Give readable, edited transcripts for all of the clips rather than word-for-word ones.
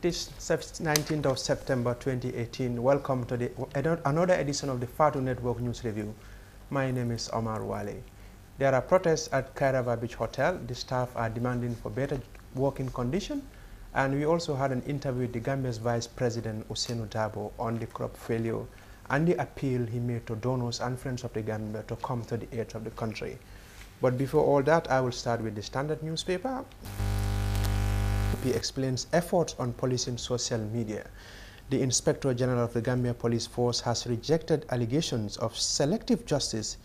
This 19th of September 2018. Welcome to another edition of the Fatu Network News Review. My name is Omar Wale. There are protests at Kairaba Beach Hotel. The staff are demanding for better working conditions. And we also had an interview with the Gambia's Vice President, Ousainou Darboe, on the crop failure and the appeal he made to donors and friends of the Gambia to come to the aid of the country. But before all that, I will start with the Standard newspaper. He explains efforts on policing social media. The Inspector General of the Gambia Police Force has rejected allegations of selective justice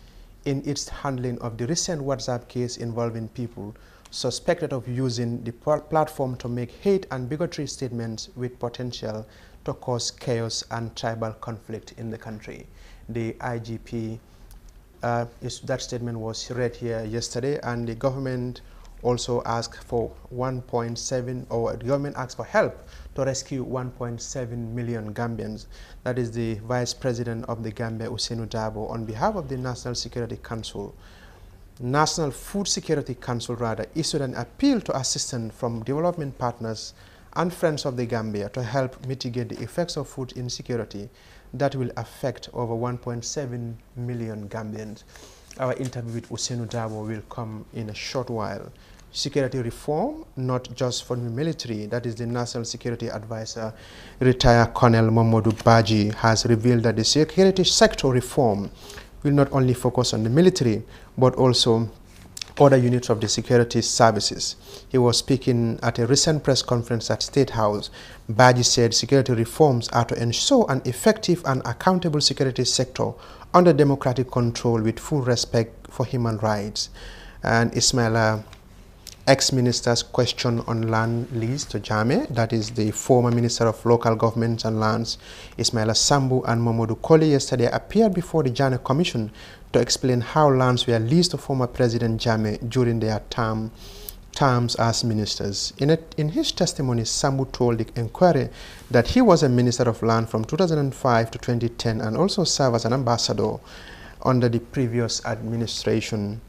in its handling of the recent WhatsApp case involving people suspected of using the platform to make hate and bigotry statements with potential to cause chaos and tribal conflict in the country. The IGP, that statement was read here yesterday, and the government also asked for 1.7, or the government asked for help to rescue 1.7 million Gambians. That is the Vice President of the Gambia, Ousainou Darboe, on behalf of the National Security Council. National Food Security Council issued an appeal to assistance from development partners and friends of the Gambia to help mitigate the effects of food insecurity that will affect over 1.7 million Gambians. Our interview with Ousainou Darboe will come in a short while. Security reform, not just for the military, that is the National Security Advisor, retired Colonel Mamadou Badji, has revealed that the security sector reform will not only focus on the military, but also other units of the security services. He was speaking at a recent press conference at State House. Badji said security reforms are to ensure an effective and accountable security sector under democratic control with full respect for human rights. And Ismaila, ex-minister's question on land lease to Jammeh, that is the former Minister of Local Governments and Lands, Ismaila Sambu and Mamadou Koli, yesterday appeared before the Jammeh Commission to explain how lands were leased to former President Jammeh during their terms as ministers. In his testimony, Sambu told the inquiry that he was a Minister of Land from 2005 to 2010 and also served as an ambassador under the previous administration.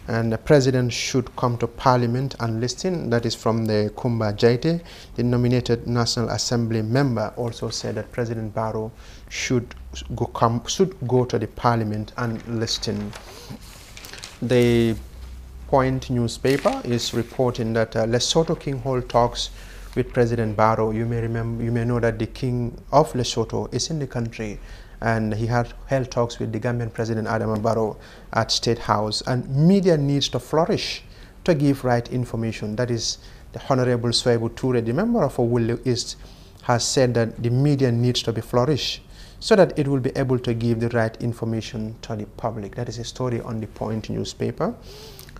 And the president should come to parliament and listen. That is from the Kumba Jaite. The nominated National Assembly member also said that President Barrow should go to the parliament and listen. The Point newspaper is reporting that Lesotho King hold talks with President Barrow. You may know that the King of Lesotho is in the country, and he had held talks with the Gambian President Adama Barrow at State House. And media needs to flourish to give right information. That is, the Honorable Swaibu Toure, the member of Awulu East, has said that the media needs to be flourished so that it will be able to give the right information to the public. That is a story on the Point newspaper.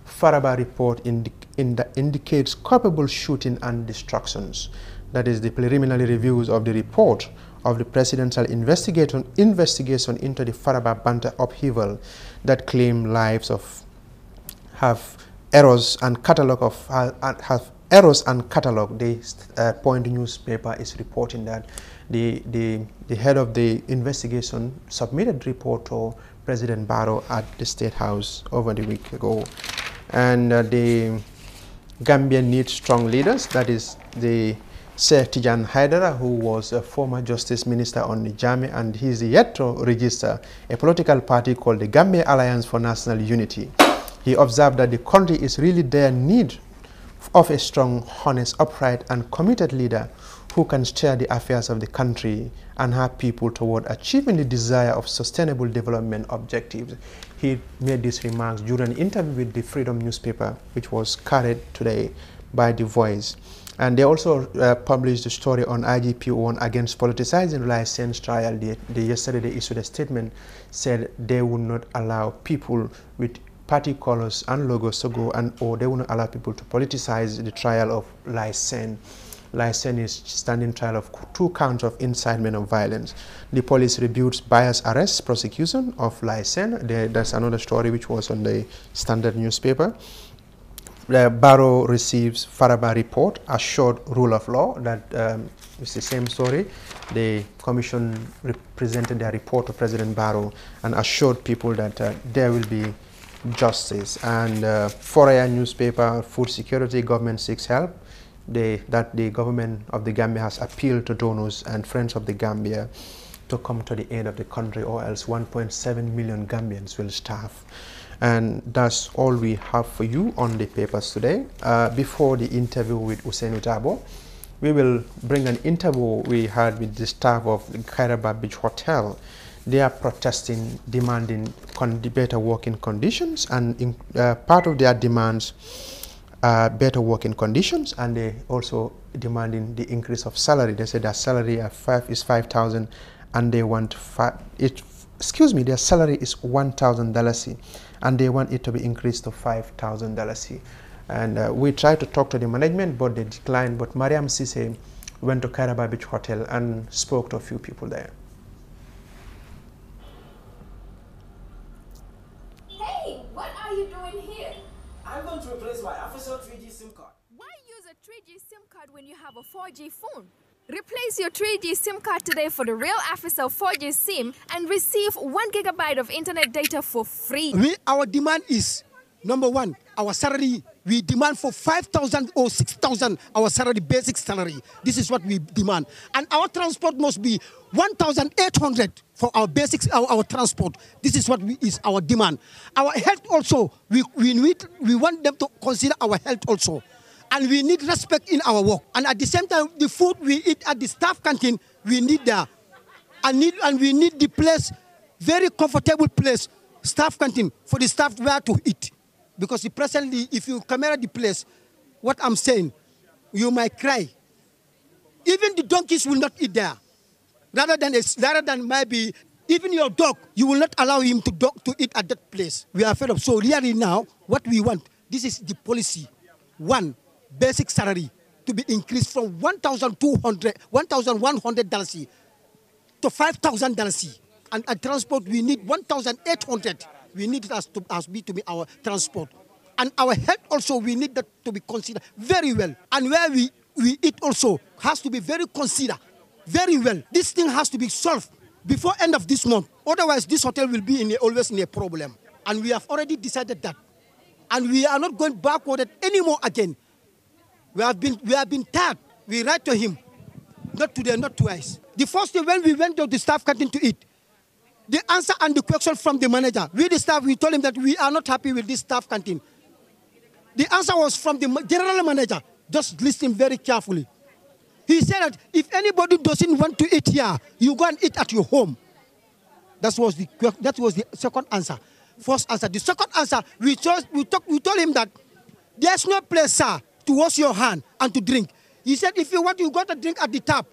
Faraba report indicates culpable shooting and destructions. That is the preliminary reviews of the report of the presidential investigation into the Faraba Banta upheaval that claim lives of have errors and catalog. The Point newspaper is reporting that the head of the investigation submitted report to President Barrow at the State House over the week ago. And the Gambia needs strong leaders. That is the Sir Tijan Haidara, who was a former Justice Minister on the Jammeh, and he is yet to register a political party called the Gambia Alliance for National Unity. He observed that the country is really their need of a strong, honest, upright, and committed leader who can steer the affairs of the country and have people toward achieving the desire of sustainable development objectives. He made these remarks during an interview with the Freedom newspaper, which was carried today by The Voice. And they also published a story on IGP1 against politicizing license trial. Yesterday they issued a statement, said they would not allow people with party colors and logos to go, or they would not allow people to politicize the trial of license. License is standing trial of 2 counts of incitement of violence. The police rebukes biased arrest prosecution of license. That's another story which was on the Standard newspaper. Barrow receives Faraba report, assured rule of law. That is the same story. The commission presented their report to President Barrow and assured people that there will be justice. And Foraya newspaper, food security, government seeks help. that the government of the Gambia has appealed to donors and friends of the Gambia to come to the aid of the country, or else 1.7 million Gambians will starve. And that's all we have for you on the papers today. Before the interview with Ousainou Darboe, we will bring an interview we had with the staff of the Kairaba Beach Hotel. They are protesting, demanding better working conditions, and part of their demands are better working conditions, and they also demanding the increase of salary. They said their salary is 5,000, and they want their salary is $1,000, and they want it to be increased to $5,000. And we tried to talk to the management, but they declined. But Mariam Sise went to Kairaba Beach Hotel and spoke to a few people there. Hey, what are you doing here? I'm going to replace my official 3G SIM card. Why use a 3G SIM card when you have a 4G phone? Replace your 3G SIM card today for the real Africell 4G SIM and receive 1 GB of internet data for free. Our demand is, number one, our salary. We demand for 5,000 or 6,000 our salary, basic salary. This is what we demand. And our transport must be 1,800 for our basics, our transport. This is what is our demand. Our health also, we want them to consider our health also. And we need respect in our work. And at the same time, the food we eat at the staff canteen, we need there. And we need the place, very comfortable place, staff canteen, for the staff where to eat. Because presently, if you camera the place, what I'm saying, you might cry. Even the donkeys will not eat there. Rather than maybe, even your dog, you will not allow him to eat at that place. We are fed up. So really now, what we want, this is the policy. One, basic salary to be increased from $1,100 to $5,000. And transport, we need 1,800. We need us to be our transport. And our health also, we need that to be considered very well. And where we eat also has to be very considered very well. This thing has to be solved before end of this month. Otherwise, this hotel will be always in a problem. And we have already decided that. And we are not going backward anymore again. We have been tired. We write to him, not today, not twice. The first day when we went to the staff canteen to eat, the answer and the question from the manager, we the staff, we told him that we are not happy with this staff canteen. The answer was from the general manager. Just listen very carefully. He said that if anybody doesn't want to eat here, you go and eat at your home. That was the second answer. First answer. The second answer, we told him that there's no place, sir, to wash your hand and to drink. He said if you want, you go to drink at the tap.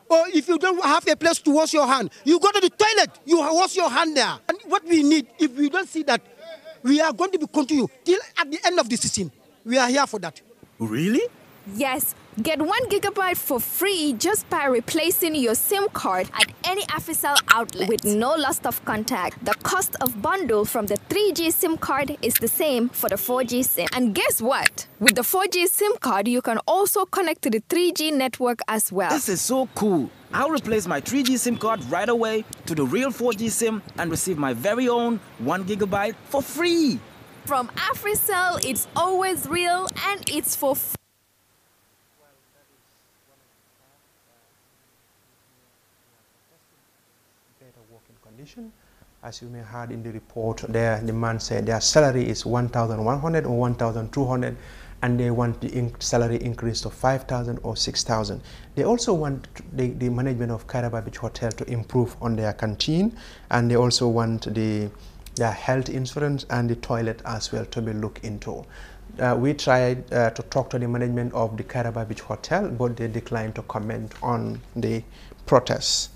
Or if you don't have a place to wash your hand, you go to the toilet, you wash your hand there. And what we need, if we don't see that, we are going to be continue till at the end of the season. We are here for that. Really? Yes. Get 1 GB for free just by replacing your SIM card at any Africell outlet with no loss of contact. The cost of bundle from the 3G SIM card is the same for the 4G SIM. And guess what? With the 4G SIM card, you can also connect to the 3G network as well. This is so cool. I'll replace my 3G SIM card right away to the real 4G SIM and receive my very own 1 GB for free. From Africell, it's always real and it's for free. As you may have heard in the report, their demand said their salary is 1,100 or 1,200, and they want the salary increase to 5,000 or 6,000. They also want the management of Kairaba Beach Hotel to improve on their canteen, and they also want their health insurance and the toilet as well to be looked into. We tried to talk to the management of the Kairaba Beach Hotel, but they declined to comment on the protests.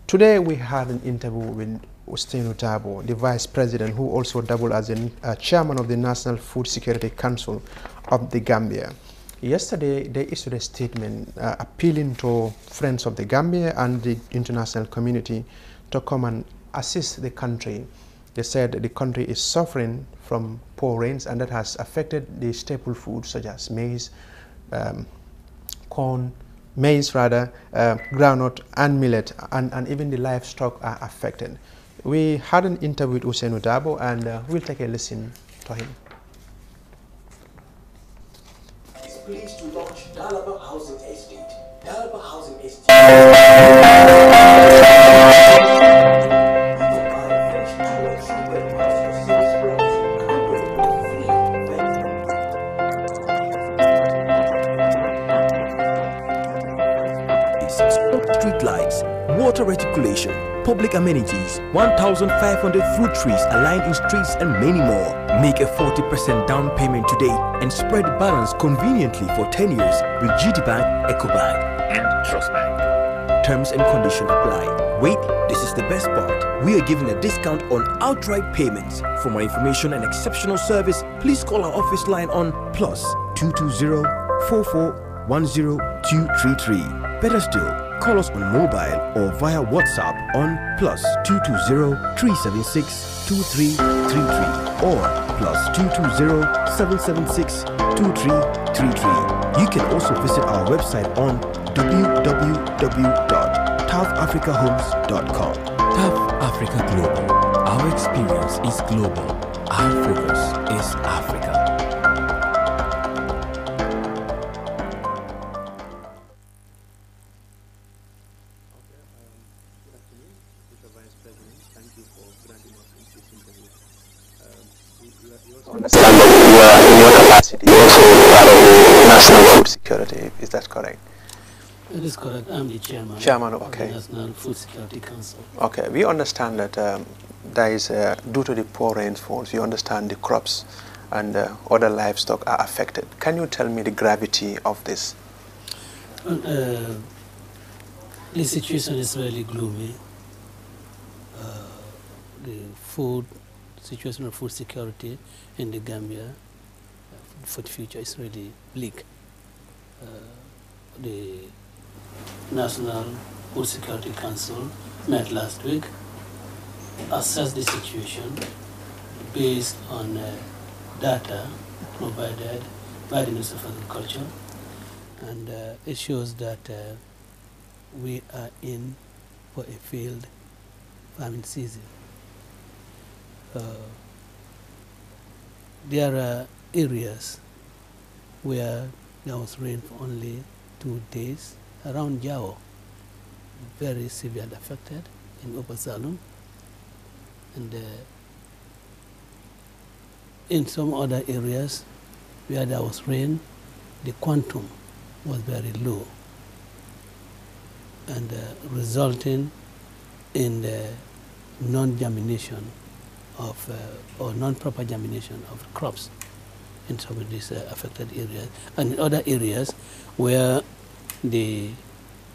Today we had an interview with Ousainou Darboe, the Vice President, who also doubled as a Chairman of the National Food Security Council of the Gambia. Yesterday, they issued a statement appealing to friends of the Gambia and the international community to come and assist the country. They said the country is suffering from poor rains, and that has affected the staple foods such as maize, groundnut and millet, and even the livestock are affected. We had an interview with Ousainou Darboe, and we'll take a listen to him. pleased to launch Dalaba Housing Estate. Dalaba Housing Estate. Street lights, water reticulation, public amenities, 1,500 fruit trees aligned in streets and many more. Make a 40% down payment today and spread the balance conveniently for 10 years with GTBank, EcoBank and Trustbank. Terms and conditions apply. Wait, this is the best part. We are giving a discount on outright payments. For more information and exceptional service, please call our office line on +220 4410 Better still, call us on mobile or via WhatsApp on +220 376 2333 or +220 776 2333. You can also visit our website on www.tafafricahomes.com. TAF Africa Global. Our experience is global. Our focus is Africa. Understand that you are in your capacity also part of the National Food Security, is that correct? It is correct. I'm the chairman. Chairman, of okay. the National Food Security Council. Okay, we understand that there is, due to the poor rainfalls, you understand the crops and other livestock are affected. Can you tell me the gravity of this? The situation is really gloomy. The food situation of food security in the Gambia for the future is really bleak. The National Food Security Council met last week, assessed the situation based on data provided by the Ministry of Agriculture, and it shows that we are in for a failed farming season. There are areas where there was rain for only 2 days. Around Jao, very severely affected in Upper Salum, and in some other areas where there was rain, the quantum was very low, and resulting in the non-germination of or non-proper germination of crops in some of these affected areas, and in other areas where the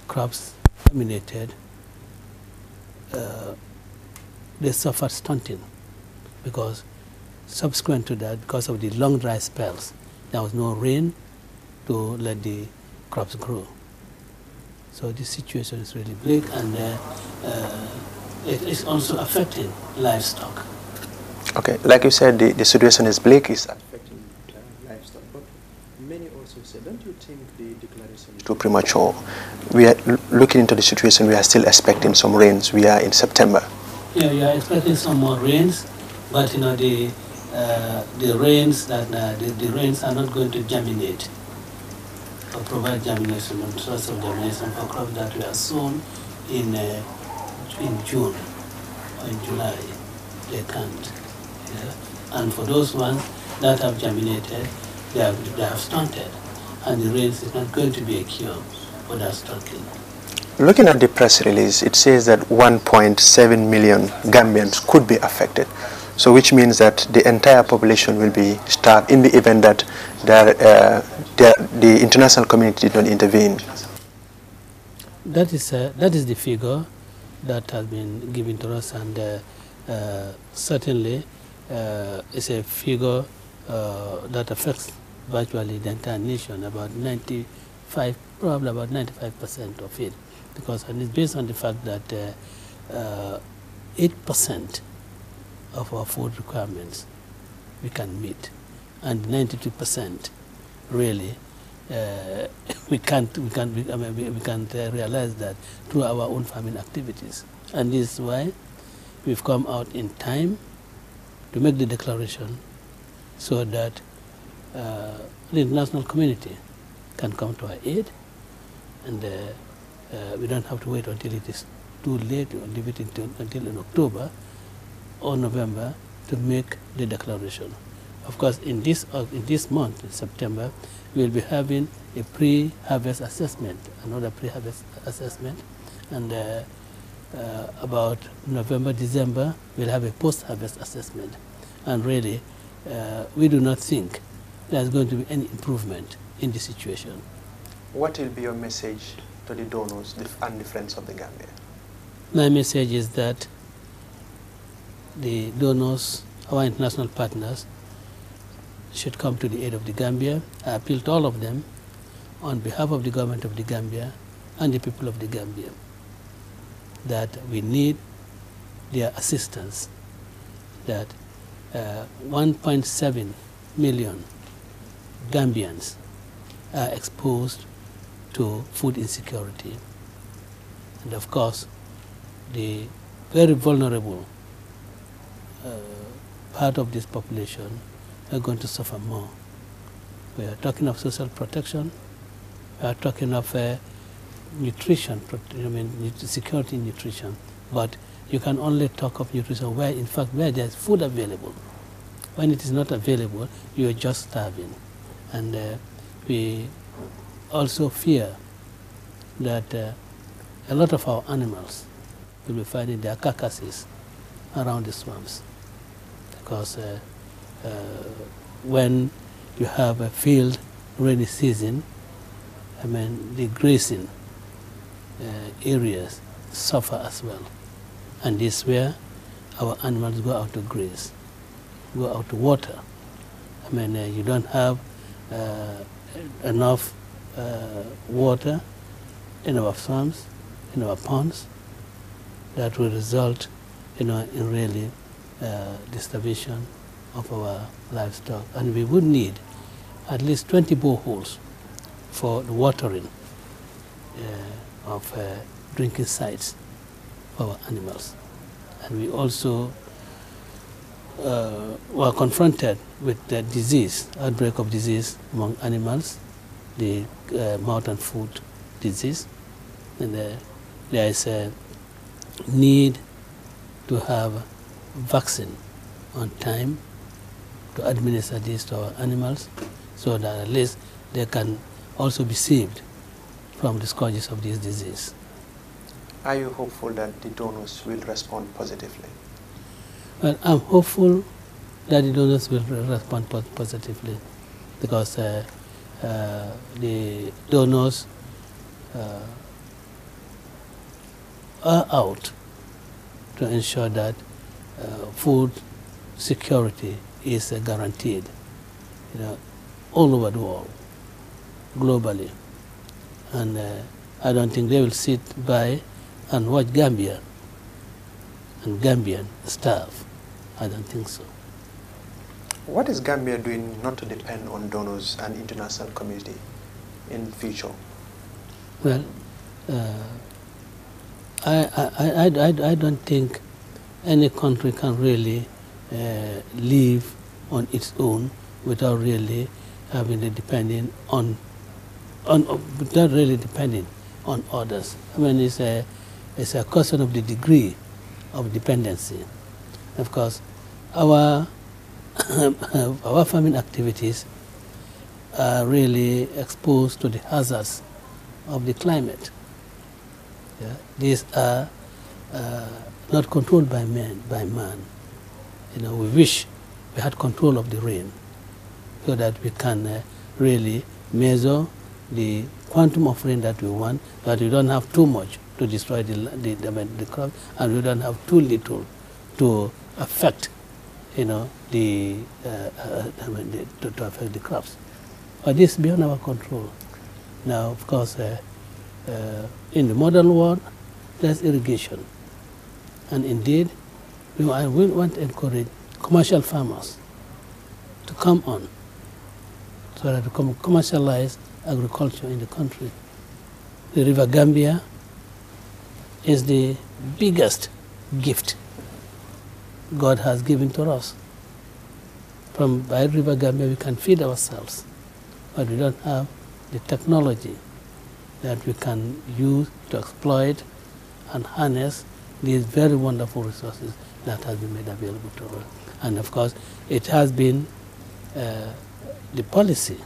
crops germinated, they suffered stunting because subsequent to that, because of the long dry spells, there was no rain to let the crops grow. So this situation is really bleak, and it is also affecting livestock. Okay, like you said, the situation is bleak, is affecting livestock, but many also say, don't you think the declaration is too premature? We are looking into the situation, we are still expecting some rains. We are in September. Yeah, we are expecting some more rains, but you know the rains that the rains are not going to germinate or provide germination and source of germination for crops that were sown in June or in July. They can't. Yeah? And for those ones that have germinated, they have stunted, and the rains is not going to be a cure for that stunting. Looking at the press release, it says that 1.7 million Gambians could be affected. So which means that the entire population will be starved in the event that the international community did not intervene. That is the figure that has been given to us, and certainly it's a figure that affects virtually the entire nation, about 95, probably about 95% of it, because and it's based on the fact that 8% of our food requirements we can meet, and 92% really we can't realize that through our own farming activities. And this is why we've come out in time to make the declaration, so that the international community can come to our aid, and we don't have to wait until it is too late or leave it until in October or November to make the declaration. Of course, in this month, in September, we will be having a pre-harvest assessment, another pre-harvest assessment, and about November, December, we'll have a post-harvest assessment. And really, we do not think there's going to be any improvement in the situation. What will be your message to the donors and the friends of the Gambia? My message is that the donors, our international partners, should come to the aid of the Gambia. I appeal to all of them on behalf of the government of the Gambia and the people of the Gambia that we need their assistance, that 1.7 million Gambians are exposed to food insecurity. And of course, the very vulnerable part of this population are going to suffer more. We are talking of social protection, we are talking of nutrition, security in nutrition, but you can only talk of nutrition where, in fact, where there's food available. When it is not available, you are just starving. And we also fear that a lot of our animals will be finding their carcasses around the swamps, because when you have a field rainy season, the grazing areas suffer as well. And this is where our animals go out to graze, go out to water. You don't have enough water in our swamps, in our ponds, that will result in really the starvation of our livestock. And we would need at least 20 boreholes for the watering of drinking sites for our animals. And we also were confronted with the disease, outbreak of disease among animals, the mouth and foot disease. And there is a need to have vaccine on time to administer this to our animals, so that at least they can also be saved from the scourges of this disease. Are you hopeful that the donors will respond positively? Well, I'm hopeful that the donors will respond positively, because the donors are out to ensure that food security is guaranteed, all over the world, globally. And I don't think they will sit by and watch Gambia and Gambian starve. I don't think so. What is Gambia doing not to depend on donors and international community in future? Well, I don't think any country can really live on its own without really having a depending on without really depending on others. It's a question of the degree of dependency. Of course, our farming activities are really exposed to the hazards of the climate. Yeah? These are not controlled by man. We wish we had control of the rain, so that we can really measure the quantum of rain that we want, but we don't have too much to destroy the crop, and we don't have too little to affect, to affect the crops. But this is beyond our control. Now, of course, in the modern world, there's irrigation, and indeed, I will want to encourage commercial farmers to come on, so that we can commercialize agriculture in the country. The River Gambia is the biggest gift God has given to us. By River Gambia we can feed ourselves, but we don't have the technology that we can use to exploit and harness these very wonderful resources that have been made available to us. And of course, it has been the policy,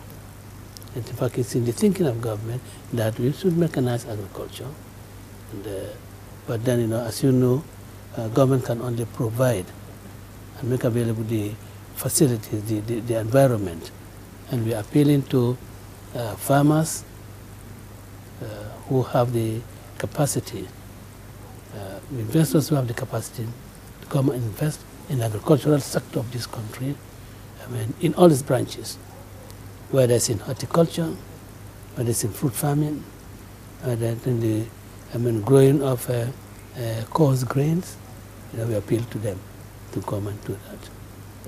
and in fact it's in the thinking of government that we should mechanize agriculture. And, but then, as you know, government can only provide and make available the facilities, the environment. And we are appealing to farmers who have the capacity, investors who have the capacity to come and invest in the agricultural sector of this country, in all its branches, whether it's in horticulture, whether it's in fruit farming, whether it's in the growing of coarse grains. We appeal to them to come and do that.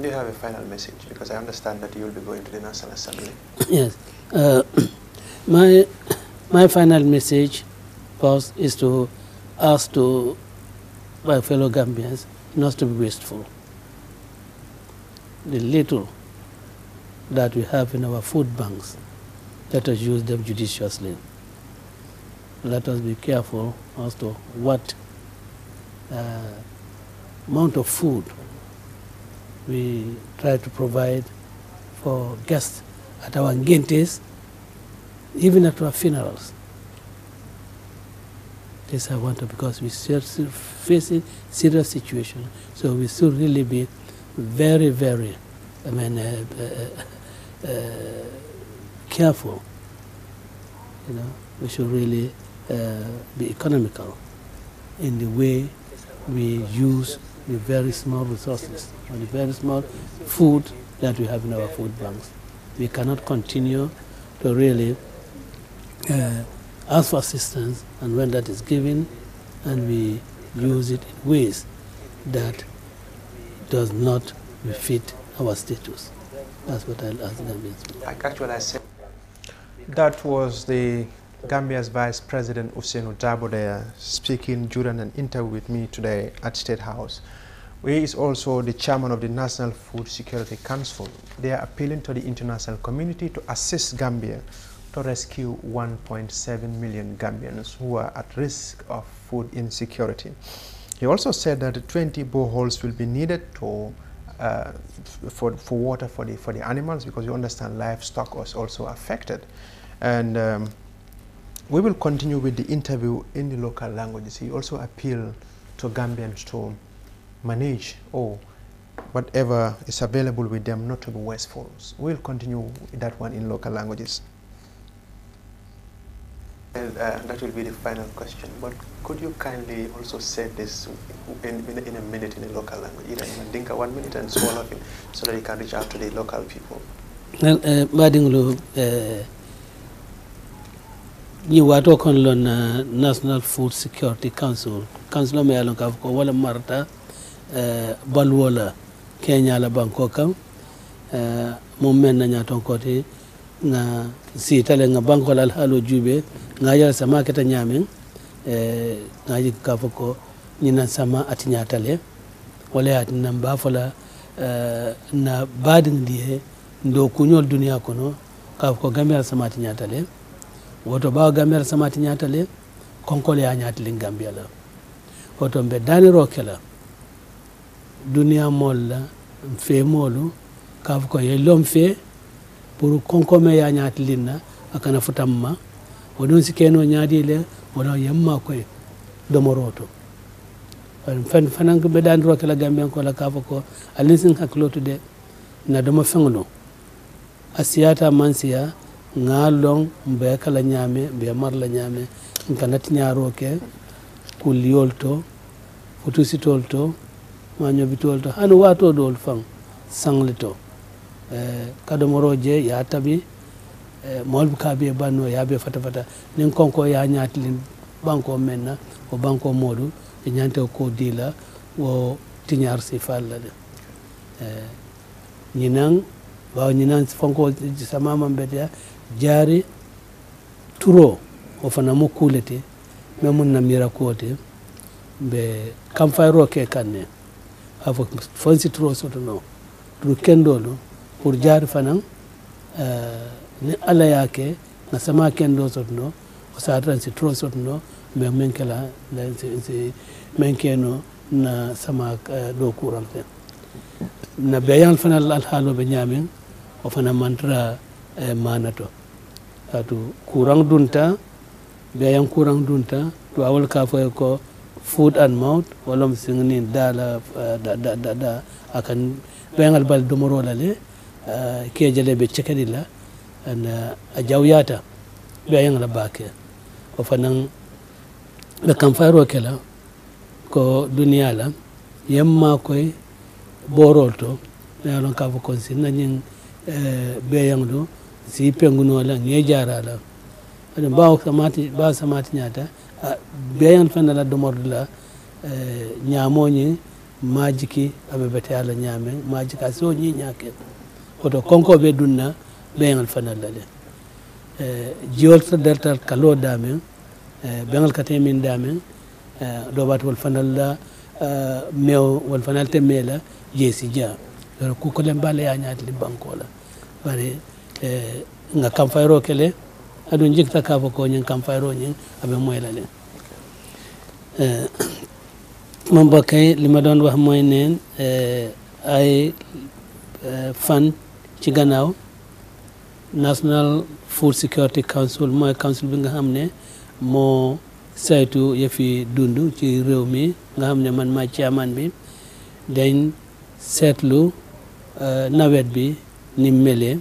Do you have a final message? Because I understand that you will be going to the National Assembly. Yes. My final message, first, is to ask to my fellow Gambians not to be wasteful. The little that we have in our food banks, let us use them judiciously. Let us be careful as to what amount of food we try to provide for guests at our ngentes, even at our funerals. This I want to, because we still facing serious situation. So we should really be very, very, careful. We should really be economical in the way we use the very small resources or the very small food that we have in our food banks. We cannot continue to really ask for assistance, and when that is given, and we use it in ways that does not befit our status. That's what I'll ask Gambians. That was the Gambia's Vice President Ousainou Darboe there speaking during an interview with me today at State House. He is also the chairman of the National Food Security Council. They are appealing to the international community to assist Gambia to rescue 1.7 million Gambians who are at risk of food insecurity. He also said that 20 boreholes will be needed to for water for the animals, because you understand livestock was also affected. And we will continue with the interview in the local languages. He also appealed to Gambians to manage or whatever is available with them, not to be wasteful. We'll continue with that one in local languages. And that will be the final question. But could you kindly also say this in a minute in a local language, either in Dinka 1 minute and so on, so that you can reach out to the local people? You were talking on National Food Security Council. Council me alon ka ko wala marta balwola Kenya la Bangkok mom men na nyaton koti na si tale nga Bangkok al halo jube nga yal sama keta nyamen nga yi ka ko nyina sama atinyatale wala at namba fola na bading die ndo kunyol dunia kono ka ko Gambia sama atinyatale woto bawa Gambia samati nyatale konkole ya nyatale Gambia la woto mbe dani rokela dunia molla mfe molu kafu ko yelom fe pour konkome ya nyatale na akana futamma wodon sikeno nyadile wodo yemma koy domoroto fan fanan ko be dani rokela Gambia ko la kafu ko alinsin hakloto de na dama fenglo asiyata mansiya ngalong mbe kala nyame mbe marla nyame nkanati nyaro ke kuliolto futusitolto manyo bitolto hanu wato dol fang sanglito kado moroje ya tabi molbu kabe banno ya be fata nin konko ya nyatlin banko menna o banko modu e nyante ko dila wo tinyar si falla de nyinang ba nyinang fonko sama mambete jari turo o fana mo kulete memun na mirakote be kam fayro ke kanne afo fonsi turo soto no turu kendolo pour jari fana ni ala yake na sama kendo sotno o satran si tro sotno me menkela si menkeno na sama do kuran fe na bayan fanal al halu be nyamin o fana mantra manato atu kurang dunta bayan kurang dunta to awal ka fa ko food and mouth wala msingni dala da akan bayan bal domoro lale ke jale be chekadilla ana ajawyata bayan la bake o fanan be kam fayro kala ko duniya la yamma koy borolto yalon ka fa konsin nanin bayan do si penguno la nge jarala ada ba samati nyata bayan fana la domorla nyamoni majiki abe bete ala nyame majika so nyi nyake oto konko be dunna bayan fana la le jiol sa delta kalo dame bengal katemin dame do bat wal fana la mew wal fana te mela jesi ja ku ko lem bale ya nyaati li bankola bare nga kam fayro kele adu jikta ka ko nyin kam fayro nyin abe moyla le mon bakay li ma doon wax moy neen ay fan ci gannaaw National Food Security Council mooy council bi nga xam ne moo saytu yëfi dund ci réew mi nga xam ne man maa chairman bi dañ seetlu nawet bi ni melee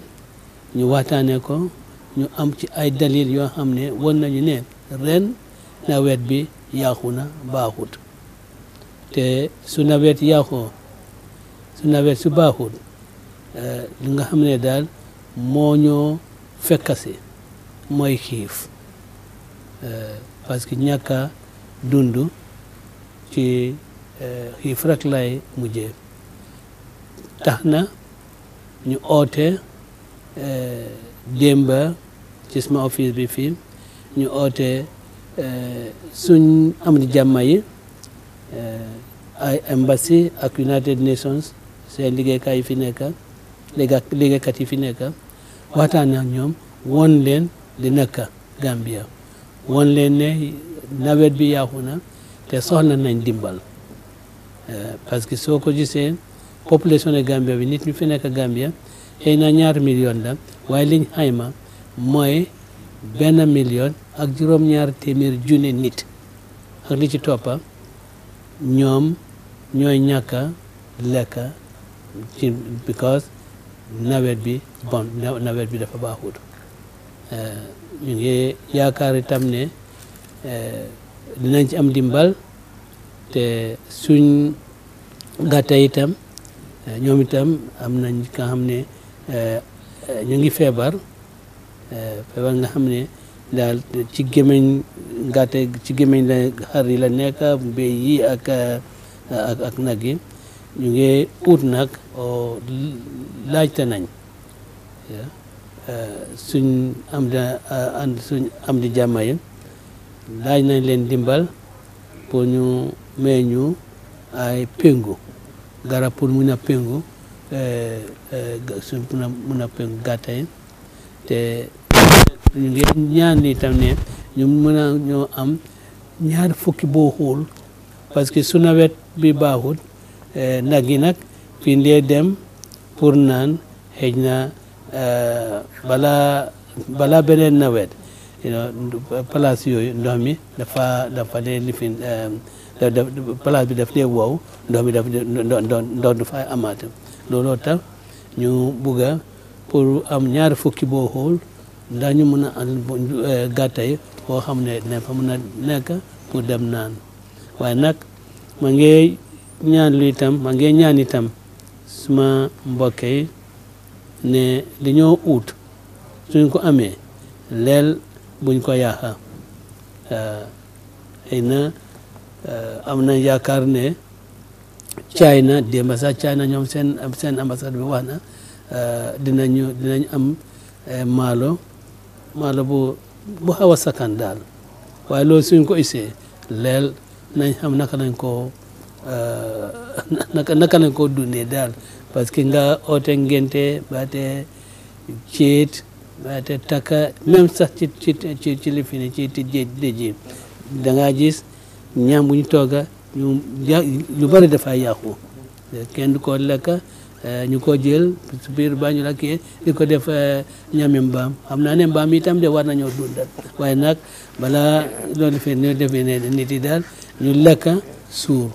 ñu waxtaanee ko ñu am ci ay dalil yoo xam ne won nañu ne ren nawet bi yàqu na baaxut te su nawet yàqoo su nawet su baaxut li nga xam ne daal moo ñoo fekkasi mooy xiif parce que ñàkk a dund ci xiif rek lay mujjee tax na ñu oote démba ci sama office bi fii ñu oote suñ am di jàmma yi ay embassy ak United Nations seen liggéeykat yi fi nekk liggéeykat yi fi nekk waxtaan ak ñoom won leen di nekk Gambia won leen ne nawet bi yàqu na te soxla nañ dimbal parce que soo ko gisee population de Gambia bi nit ñu fi nekk Gambia xëy na 2 million la waaye liñ xayma mooy 1 million ak 200,000 nit ak li ci toppa ñoom ñooy ñàkk a lekk ci because nawet bi bon nawet bi dafa baaxut ñu ngi yaakaar itam ne dinañ ci am dimbal te suñ gàtta itam ñoom itam am nañ nga xam ne ñu ngi feebar nga xam ne daal ci gémmiñ gàtta ci gémmiñ la xar yi la nekk béy yi ak nag yi ñu ngi ut nag laajte nañ suñ am di jàmma yi laaj nañ leen dimbal pour ñu may ñu ay péngu garab pour mun a péngu suñ mun a péngu gàtta yi te ñu ngi ñaan itam ne ñu mën a ñoo am 2 fukki boo xool parce que su nawet bi baaxut nag yi nag fi ndee dem pour naan xëj na balaa beneen nawet place yooyu ndox mi dafa dee lifin place bi daf dee wow ndox mi ndox du fay amaat looloo tax ñu bugga pour am 2 fukki boo xool ndax ñu mën a am gàtta yi boo xam ne dina fa mën a nekk pour dem naan waaye nag ma ngi ñaan itam suma mbokk yi ne li ñoo ut suñ ko amee leel buñ ko yaaxa xëy na am na yaakaar ne China démba sax China ñoom seen ambassade bi wax na dinañ am maalo bu xaw a sakkan daal waaye loolu suñ ko isee leel nañ xam naka lañ ko dundee daal parce que nga oote ngente baate ceet te taka même sax ci li fi ne ci géej da ngaa gis ñam bu ñu tooga lu bari dafa yàqu kenn du ko lekk ñu ko jël ci biir Banjul ak di ko def ñami mbaam xam naa ne mbaam itam de war nañoo dundal waaye nag balaa loolu fi ne defee ne nit yi daal ñu lekk suur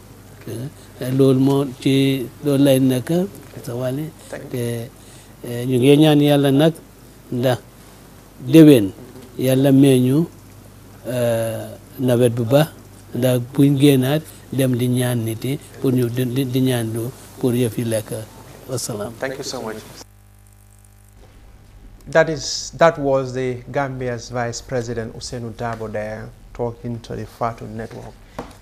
loolu moo ci loolu lay nekk sa wàlle te ñu ngi ñaan yàlla nag ndax déwén yàlla meeñu nawet bu baax ndax buñ génnaat dem di ñaan nit yi pour ñu di ñaan lu pour yëf yi lekk wasalaam. Thank you so much. That was the Gambia's Vice President Ousainou Darboe there talking to the FATU network.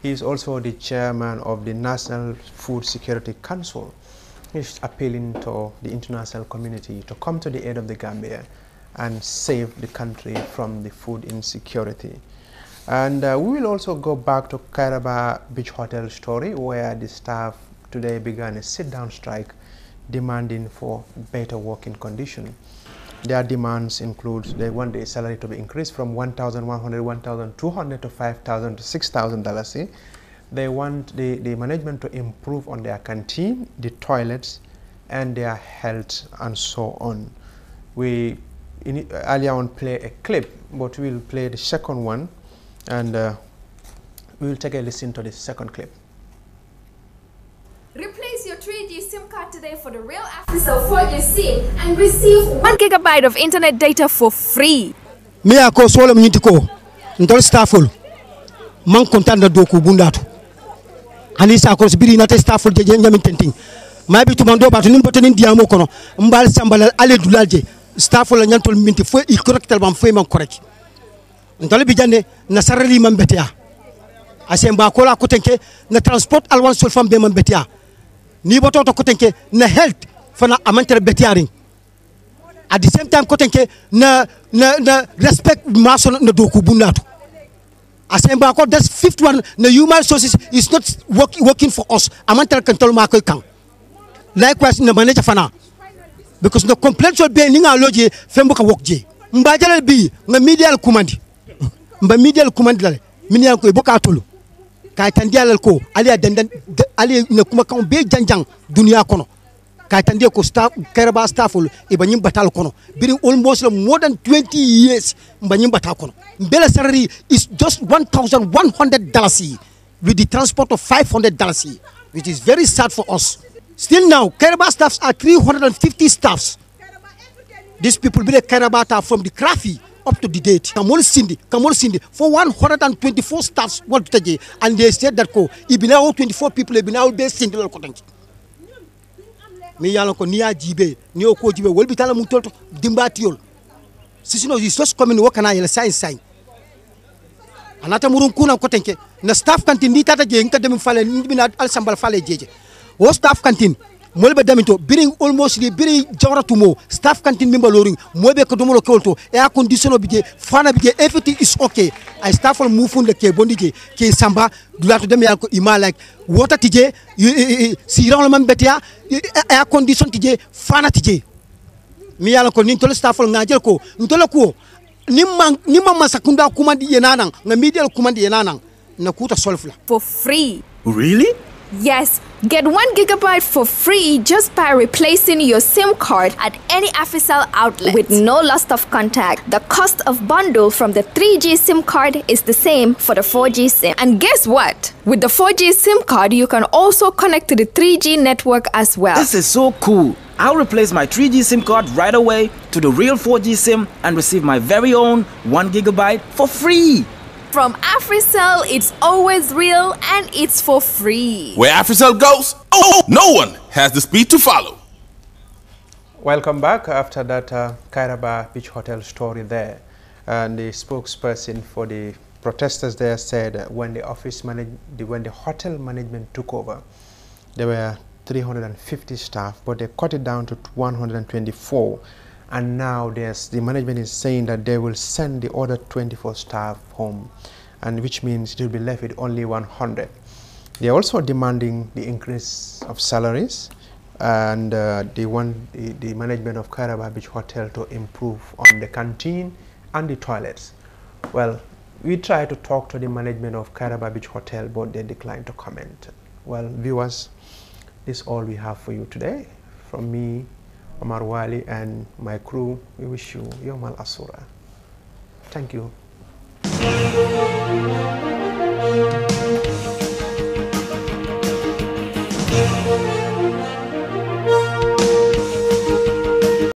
He is also the chairman of the National Food Security Council. He's appealing to the international community to come to the aid of the Gambia and save the country from the food insecurity. And we will also go back to Kairaba Beach Hotel story, where the staff today began a sit-down strike demanding for better working conditions. Their demands include they want the salary to be increased from $1,100, $1,200 to $5,000 to $6,000. They want the management to improve on their canteen, the toilets, and their health, and so on. We earlier on play a clip, but we'll play the second one, and we will take a listen to the second clip. Replace your 3G SIM card today for the real Africell 4G SIM and receive 1 GB of internet data for free. Me ako solo mnyiti ko ndol stafful man kontanda doku bundatu anisa ko sibiri na te stafful je nyamin tenting ma bi tumando batu nim botenin diamo kono mbal sambal ale dulalje stafful nyantol minti fo i correctel bam fo man correct ndol bi jande na sarali man betia asemba ko la ko tenke na transport alwan sol fam be man betia ni boto to ko tenke na health fana amantere betiaring at the same time ko tenke na respect maso na doku bunatu asemba ko that's fifth one na human sources is not working for us amantere control ma ko kan likewise na manager fana because the complaint should be ni nga loje fembo ka work je mba jalal bi nga medial command mba medial command la minian ko boka tolu kay tan dialal ko ali dandan ali ne kuma kan be janjang dunia kono kay tan ko staff Kairaba stafful e banyim batal kono bring almost more than 20 years banyim batal kono bela salary is just $1,100 with the transport of $500, which is very sad for us. Still now Kairaba staffs are 350 staffs. These people be the Kairaba from the Krafi up to the date. Kamol Sindi for 124 staffs what today, and they said that ko ibina 24 people ibina be Sindi lo ko tanki. Mi yalla ko niya jibe ni o ko jibe wol bitala mu tolto dimbatiol. Sisino is just coming work na yela sign. Anata murun kuna ko tanke na staff kantin ni tata je nka dem fale ni bina al sambal fale jeje. O staff kantin molbe daminto biring almost li biri jawratumo staff canteen member loring mobe ko domolo kolto e a conditiono bije fana bije everything is okay I staff on move on the ke bondije ke samba dulato dem ya ko ima like water tije si ran man betia e a condition tije fana tije mi yalla ko nin tol staff on ngajel ko ntolo ko nimma sakunda kumandi yenanan nga medial kumandi yenanan na kuta solfla for free. Really? Yes, get 1 GB for free just by replacing your SIM card at any Africell outlet with no loss of contact. The cost of bundle from the 3G SIM card is the same for the 4G SIM. And guess what? With the 4G SIM card, you can also connect to the 3G network as well. This is so cool. I'll replace my 3G SIM card right away to the real 4G SIM and receive my very own 1 GB for free. From Africell, it's always real and it's for free. Where Africell goes, no one has the speed to follow. Welcome back after that Kairaba Beach Hotel story there. And the spokesperson for the protesters there said when the hotel management took over, there were 350 staff, but they cut it down to 124. And now the management is saying that they will send the other 24 staff home, and which means it will be left with only 100. They are also demanding the increase of salaries, and they want the management of Kairaba Beach Hotel to improve on the canteen and the toilets. Well, we tried to talk to the management of Kairaba Beach Hotel, but they declined to comment. Well, viewers, this is all we have for you today. From me, Omar Wali, and my crew, we wish you Yom Al Asura. Thank you.